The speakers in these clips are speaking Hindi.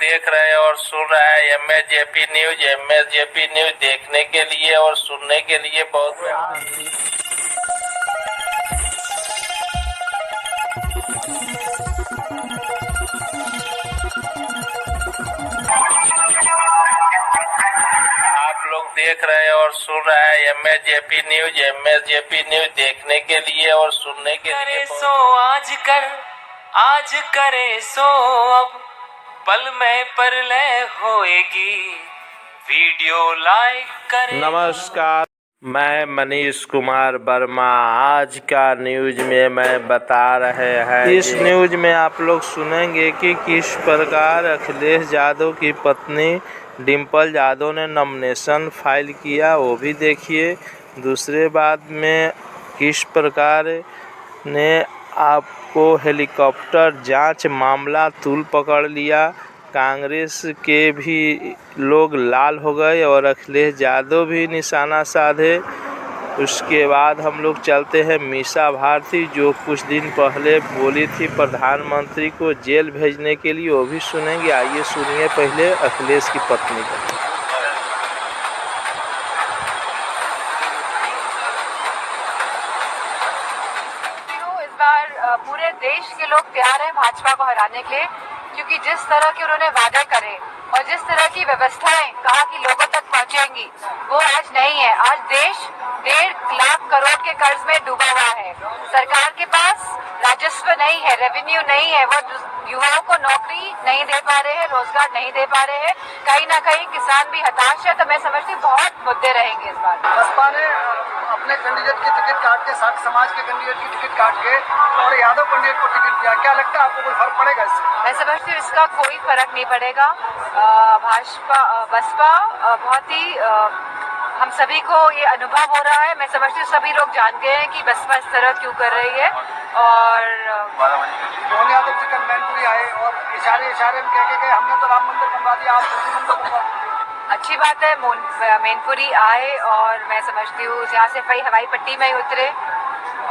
देख रहे हैं और सुन रहे हैं एमएसजेपी न्यूज। एमएसजेपी न्यूज देखने के लिए और सुनने के लिए बहुत आप लोग देख रहे हैं और सुन रहे हैं एमएसजेपी न्यूज। एमएसजेपी न्यूज देखने के लिए और सुनने के लिए सो आज करे सो अब पल में परलय होएगी, वीडियो लाइक करें। नमस्कार, मैं मनीष कुमार वर्मा। आज का न्यूज में मैं बता रहे हैं, इस न्यूज में आप लोग सुनेंगे कि किस प्रकार अखिलेश यादव की पत्नी डिम्पल यादव ने नॉमिनेशन फाइल किया, वो भी देखिए। दूसरे बात में किस प्रकार ने आपको हेलीकॉप्टर जांच मामला तूल पकड़ लिया, कांग्रेस के भी लोग लाल हो गए और अखिलेश यादव भी निशाना साधे। उसके बाद हम लोग चलते हैं मीसा भारती, जो कुछ दिन पहले बोली थी प्रधानमंत्री को जेल भेजने के लिए, वो भी सुनेंगे। आइए सुनिए पहले अखिलेश की पत्नी का। पूरे देश के लोग तैयार हैं भाजपा को हराने के लिए, क्योंकि जिस तरह के उन्होंने वादे करे और जिस तरह की व्यवस्थाएं कहा कि लोगों तक पहुंचेंगी, वो आज नहीं है। आज देश 1.5 लाख करोड़ के कर्ज में डूबा हुआ है। सरकार के पास राजस्व नहीं है, रेवेन्यू नहीं है, वो युवाओं को नौकरी नहीं दे पा रहे हैं, रोजगार नहीं दे पा रहे हैं। कहीं ना कहीं किसान भी हताश है। तो मैं समझती हूँ बहुत मुद्दे रहेंगे इस बार। बसपा ने अपने कैंडिडेट की टिकट काट के, साथ समाज के कैंडिडेट की टिकट काट के और यादव पंडित को टिकट दिया। क्या लगता है आपको, कोई फर्क पड़ेगा इससे? मैं समझती हूँ इसका कोई फर्क नहीं पड़ेगा। बसपा बहुत ही हम सभी को ये अनुभव हो रहा है। मैं समझती हूँ सभी लोग जानते हैं कि बसपा इस तरह क्यों कर रही है। और मोहन यादव जी कल मैनपुरी आए और इशारे में कह के गए हमने तो राम मंदिर बनवा दिया, आप मंदिर बनवा दिया। अच्छी बात है, मैनपुरी आए और मैं समझती हूँ यहाँ से हवाई पट्टी में ही उतरे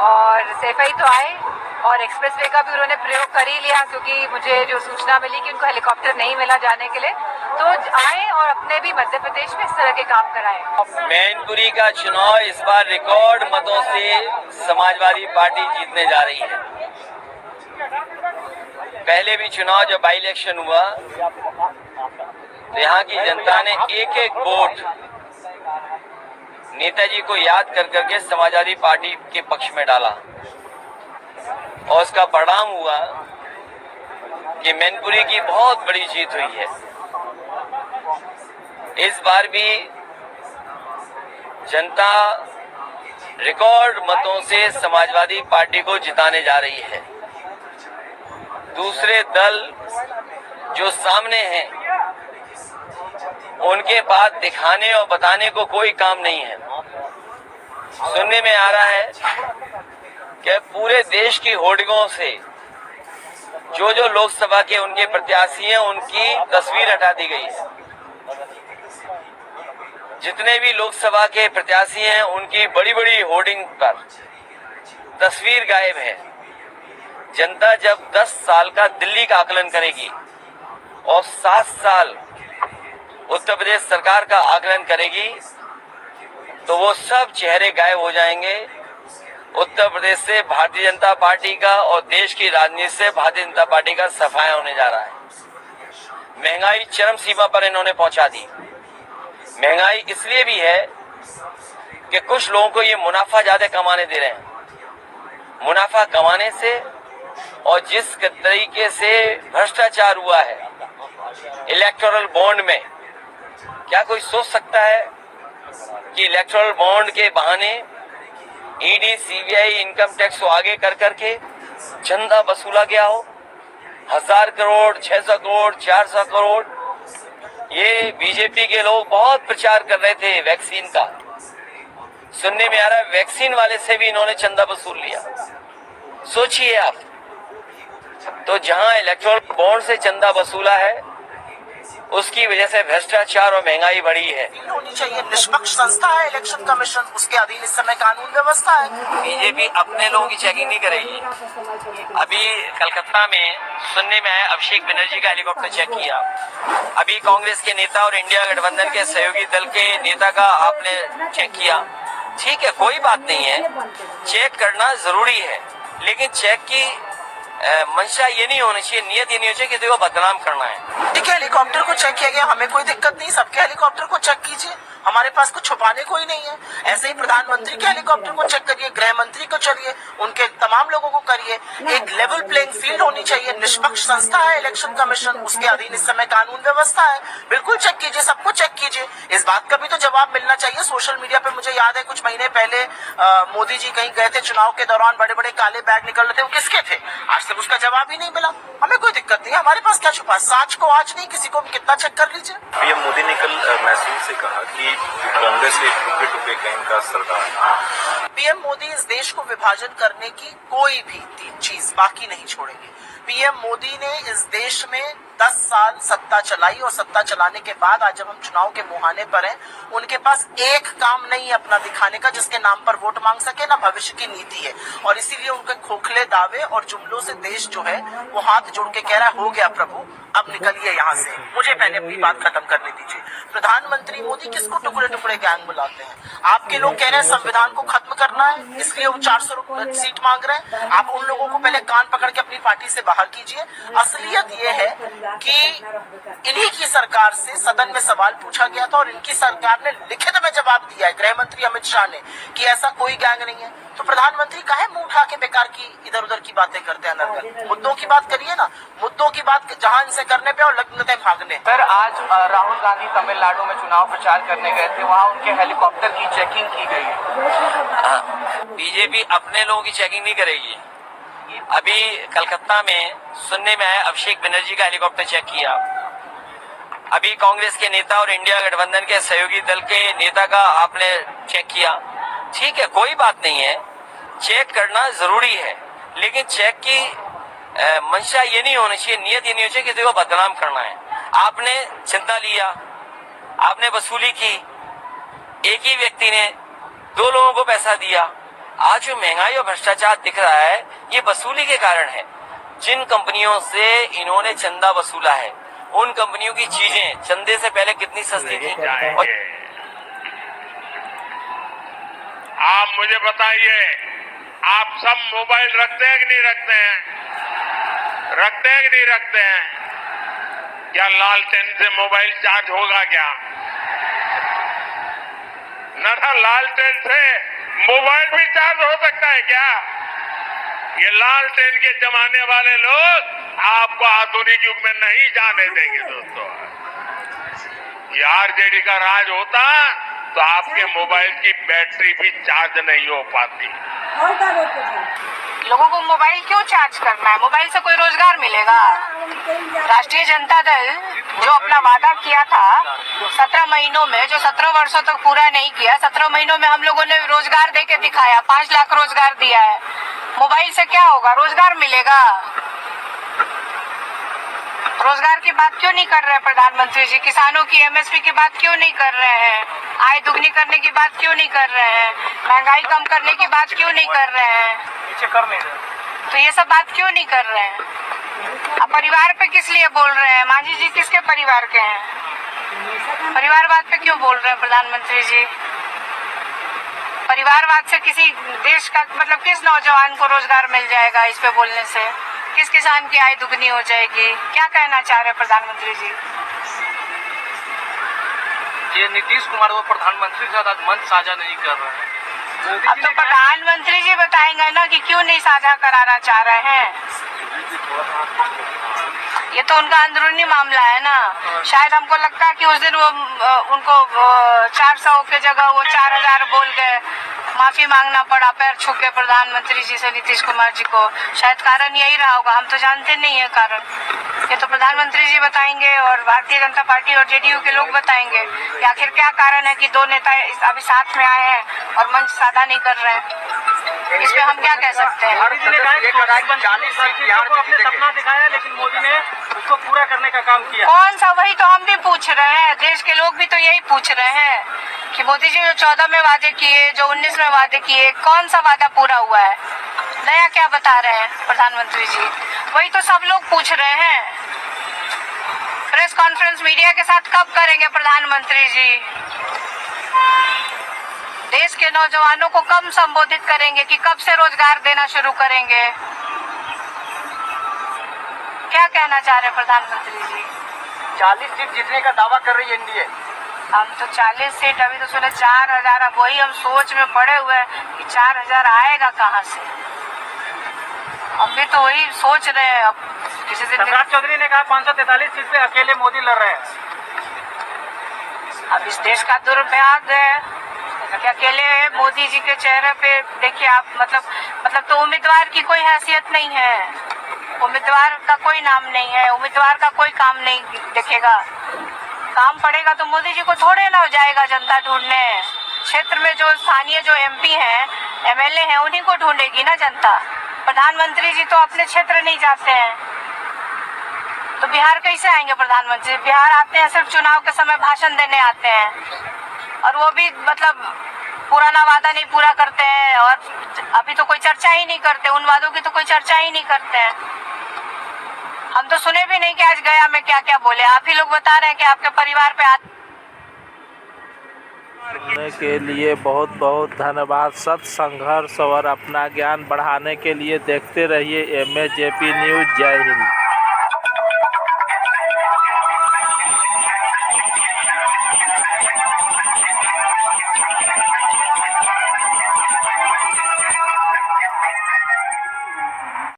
और सैफई तो आए और एक्सप्रेसवे का भी उन्होंने प्रयोग कर ही लिया, क्योंकि मुझे जो सूचना मिली कि उनको हेलीकॉप्टर नहीं मिला जाने के लिए, तो आए और अपने भी मध्य प्रदेश में इस तरह के काम कराए। मैनपुरी का चुनाव इस बार रिकॉर्ड मतों से समाजवादी पार्टी जीतने जा रही है। पहले भी चुनाव जब बाई इलेक्शन हुआ तो यहाँ की जनता ने एक एक वोट नेताजी को याद कर करके समाजवादी पार्टी के पक्ष में डाला और उसका परिणाम हुआ कि मैनपुरी की बहुत बड़ी जीत हुई है। इस बार भी जनता रिकॉर्ड मतों से समाजवादी पार्टी को जिताने जा रही है। दूसरे दल जो सामने हैं उनके पास दिखाने और बताने को कोई काम नहीं है। सुनने में आ रहा है कि पूरे देश की होर्डिंगों से जो जो लोकसभा के उनके प्रत्याशी हैं उनकी तस्वीर हटा दी गई है। जितने भी लोकसभा के प्रत्याशी हैं उनकी बड़ी बड़ी होर्डिंग पर तस्वीर गायब है। जनता जब 10 साल का दिल्ली का आकलन करेगी और 7 साल उत्तर प्रदेश सरकार का आकलन करेगी तो वो सब चेहरे गायब हो जाएंगे। उत्तर प्रदेश से भारतीय जनता पार्टी का और देश की राजनीति से भारतीय जनता पार्टी का सफाया होने जा रहा है। महंगाई चरम सीमा पर इन्होंने पहुंचा दी। महंगाई इसलिए भी है कि कुछ लोगों को ये मुनाफा ज्यादा कमाने दे रहे हैं। मुनाफा कमाने से और जिस तरीके से भ्रष्टाचार हुआ है इलेक्टोरल बॉन्ड में, क्या कोई सोच सकता है कि इलेक्टोरल बॉन्ड के बहाने ईडी, सीबीआई, इनकम टैक्स को आगे कर करके चंदा वसूला गया हो? 1000 करोड़, 600 करोड़, 400 करोड़। ये बीजेपी के लोग बहुत प्रचार कर रहे थे वैक्सीन का। सुनने में आ रहा है वैक्सीन वाले से भी इन्होंने चंदा वसूल लिया। सोचिए आप। तो जहां इलेक्टोरल बॉन्ड से चंदा वसूला है, उसकी वजह से भ्रष्टाचार और महंगाई बढ़ी है। होनी चाहिए, निष्पक्ष संस्था है इलेक्शन कमीशन, उसके अधीन इस समय कानून व्यवस्था है। बीजेपी अपने लोगों की चेकिंग नहीं करेगी। अभी कलकत्ता में सुनने में आया अभिषेक बनर्जी का हेलीकॉप्टर चेक किया। अभी कांग्रेस के नेता और इंडिया गठबंधन के सहयोगी दल के नेता का आपने चेक किया। ठीक है, कोई बात नहीं है, चेक करना जरूरी है, लेकिन चेक की मंशा ये नहीं होनी चाहिए, नियत ये नहीं होनी चाहिए किसी को बदनाम करना है। ठीक है, हेलीकॉप्टर को चेक किया गया, हमें कोई दिक्कत नहीं, सबके हेलीकॉप्टर को चेक कीजिए, हमारे पास कुछ छुपाने कोई नहीं है। ऐसे ही प्रधानमंत्री के हेलीकॉप्टर को चेक करिए, गृह मंत्री को चलिए, उनके तमाम लोगों को करिए। एक लेवल प्लेइंग फील्ड होनी चाहिए, निष्पक्ष संस्था है इलेक्शन कमीशन, उसके अधीन इस समय कानून व्यवस्था है। बिल्कुल चेक कीजिए, सबको चेक कीजिए। इस बात का भी तो जवाब मिलना चाहिए। सोशल मीडिया पे मुझे याद है कुछ महीने पहले मोदी जी कहीं गए थे चुनाव के दौरान, बड़े बड़े काले बैग निकल रहे थे, वो किसके थे? आज तक उसका जवाब ही नहीं मिला। हमें कोई दिक्कत नहीं है, हमारे पास क्या छुपा? साच को आज नहीं, किसी को भी कितना चेक कर लीजिए। पीएम मोदी ने कल मैसूर से कहा कि कांग्रेस एक टुकड़े गैंग का सरदार है। पीएम मोदी इस देश को विभाजन करने की कोई भी चीज बाकी नहीं छोड़ेंगे। पीएम मोदी ने इस देश में 10 साल सत्ता चलाई और सत्ता चलाने के बाद आज जब हम चुनाव के मुहाने पर हैं, उनके पास एक काम नहीं है अपना दिखाने का जिसके नाम पर वोट मांग सके, ना भविष्य की नीति है। और इसीलिए उनके खोखले दावे और जुमलों से देश जो है वो हाथ जोड़ के कह रहा है, हो गया प्रभु, अब निकलिए यहाँ से, मुझे पहले अपनी बात खत्म करने दीजिए। प्रधानमंत्री मोदी किसको टुकड़े टुकड़े गैंग बुलाते हैं? आपके लोग कह रहे हैं संविधान को खत्म करना है, इसलिए वो 400 सीट मांग रहे हैं। आप उन लोगों को पहले कान पकड़ के अपनी पार्टी से बाहर कीजिए। असलियत ये है कि इन्हीं की सरकार से सदन में सवाल पूछा गया था और इनकी सरकार ने लिखित में जवाब दिया है, गृह मंत्री अमित शाह ने, कि ऐसा कोई गैंग नहीं है। तो प्रधानमंत्री काहे मुंह उठा के बेकार की इधर उधर की बातें करते हैं? अनर्गल मुद्दों की बात करिए ना, मुद्दों की बात जहां इनसे करने पे और लगते भागने। सर, आज राहुल गांधी तमिलनाडु में चुनाव प्रचार करने गए थे, वहाँ उनके हेलीकॉप्टर की चेकिंग की गई है। बीजेपी अपने लोगों की चेकिंग नहीं करेगी। अभी कलकत्ता में सुनने में आया अभिषेक बनर्जी का हेलीकॉप्टर चेक किया। अभी कांग्रेस के नेता और इंडिया गठबंधन के सहयोगी दल के नेता का आपने चेक किया। ठीक है, कोई बात नहीं है, चेक करना जरूरी है, लेकिन चेक की मंशा ये नहीं होनी चाहिए, नियत ये नहीं होनी चाहिए किसी को बदनाम करना है। आपने चंदा लिया, आपने वसूली की, एक ही व्यक्ति ने 2 लोगों को पैसा दिया। आज जो महंगाई और भ्रष्टाचार दिख रहा है, ये वसूली के कारण है। जिन कंपनियों से इन्होंने चंदा वसूला है, उन कंपनियों की चीजें चंदे से पहले कितनी सस्ती थी। और आप मुझे बताइए, आप सब मोबाइल रखते हैं कि नहीं रखते हैं? रखते हैं कि नहीं रखते हैं? क्या लालटेन से मोबाइल चार्ज होगा क्या? ना, लालटेन से मोबाइल भी चार्ज हो सकता है क्या? ये लालटेन के जमाने वाले लोग आपको आधुनिक युग में नहीं जाने देंगे दोस्तों। ये आरजेडी का राज होता तो आपके मोबाइल की बैटरी भी चार्ज नहीं हो पाती। लोगों को मोबाइल क्यों चार्ज करना है? मोबाइल से कोई रोजगार मिलेगा? राष्ट्रीय जनता दल जो अपना वादा किया था 17 महीनों में, जो 17 वर्षों तक पूरा नहीं किया, 17 महीनों में हम लोगों ने रोजगार देके दिखाया, 5 लाख रोजगार दिया है। मोबाइल से क्या होगा? रोजगार मिलेगा? रोजगार की बात क्यों नहीं कर रहे हैं प्रधानमंत्री जी? किसानों की एमएसपी की बात क्यों नहीं कर रहे हैं? आय दुगनी करने की बात क्यों नहीं कर रहे हैं? महंगाई कम करने की बात क्यों नहीं कर रहे हैं? तो ये सब बात क्यों नहीं कर रहे हैं? अब परिवार पे किस लिए बोल रहे हैं? मांझी जी किसके परिवार के हैं? परिवारवाद पे क्यों बोल रहे हैं प्रधानमंत्री जी? परिवारवाद से किसी देश का मतलब किस नौजवान को रोजगार मिल जाएगा इस पे बोलने से? किस किसान की आय दुगनी हो जाएगी? क्या कहना चाह रहे हैं प्रधानमंत्री जी? ये नीतीश कुमार वो प्रधानमंत्री के साथ आज मंच साझा नहीं कर रहे हैं। अब तो प्रधानमंत्री जी बताएंगे ना कि क्यों नहीं साझा कराना चाह रहे हैं। ये तो उनका अंदरूनी मामला है ना। शायद हमको लगता है कि उस दिन वो उनको 400 के जगह वो 4000 बोल गए, माफी मांगना पड़ा पैर छू के प्रधानमंत्री जी से, नीतीश कुमार जी को। शायद कारण यही रहा होगा, हम तो जानते नहीं है कारण। ये तो प्रधानमंत्री जी बताएंगे और भारतीय जनता पार्टी और जेडीयू के लोग बताएंगे कि आखिर क्या कारण है कि दो नेता अभी साथ में आए हैं और मंच साझा नहीं कर रहे हैं। इस पे हम क्या कह सकते हैं। मोदी जी ने कहा 40 साल की को अपने सपना दिखाया, लेकिन मोदी ने उसको पूरा करने का काम किया। कौन सा? वही तो हम भी पूछ रहे हैं, देश के लोग भी तो यही पूछ रहे हैं कि मोदी जी जो 14 में वादे किए, जो 19 में वादे किए, कौन सा वादा पूरा हुआ है? नया क्या बता रहे हैं प्रधानमंत्री जी? वही तो सब लोग पूछ रहे हैं। प्रेस कॉन्फ्रेंस मीडिया के साथ कब करेंगे प्रधानमंत्री जी? देश के नौजवानों को कब संबोधित करेंगे कि कब से रोजगार देना शुरू करेंगे? क्या कहना चाह रहे हैं प्रधानमंत्री जी? 40 सीट जीतने का दावा कर रही है एनडीए। हम तो 40 सीट, अभी तो सुने 4000। अब वही हम सोच में पड़े हुए हैं कि 4000 आएगा कहाँ से। हम भी तो वही सोच रहे हैं। अब किसी दिन सम्राट चौधरी ने कहा 543 सीट पे अकेले मोदी लड़ रहे हैं। अब इस देश का दुर्भाग्य है कि अकेले मोदी जी के चेहरे पे देखिए आप, मतलब तो उम्मीदवार की कोई हैसियत नहीं है, उम्मीदवार का कोई नाम नहीं है, उम्मीदवार का कोई काम नहीं दिखेगा। काम पड़ेगा तो मोदी जी को थोड़े ना हो जाएगा जनता ढूंढने। क्षेत्र में जो स्थानीय जो एमपी हैं, एमएलए हैं, उन्हीं को ढूंढेगी ना जनता। प्रधानमंत्री जी तो अपने क्षेत्र नहीं जाते हैं, तो बिहार कैसे आएंगे प्रधानमंत्री? बिहार आते हैं सिर्फ चुनाव के समय भाषण देने आते हैं, और वो भी मतलब पुराना वादा नहीं पूरा करते हैं, और अभी तो कोई चर्चा ही नहीं करते, उन वादों की तो कोई चर्चा ही नहीं करते हैं। हम तो सुने भी नहीं कि आज गया में क्या क्या बोले। आप ही लोग बता रहे हैं कि आपके परिवार पे सुनने के लिए बहुत बहुत धन्यवाद। सत्य संघर्ष और अपना ज्ञान बढ़ाने के लिए देखते रहिए MAJP न्यूज। जय हिंद।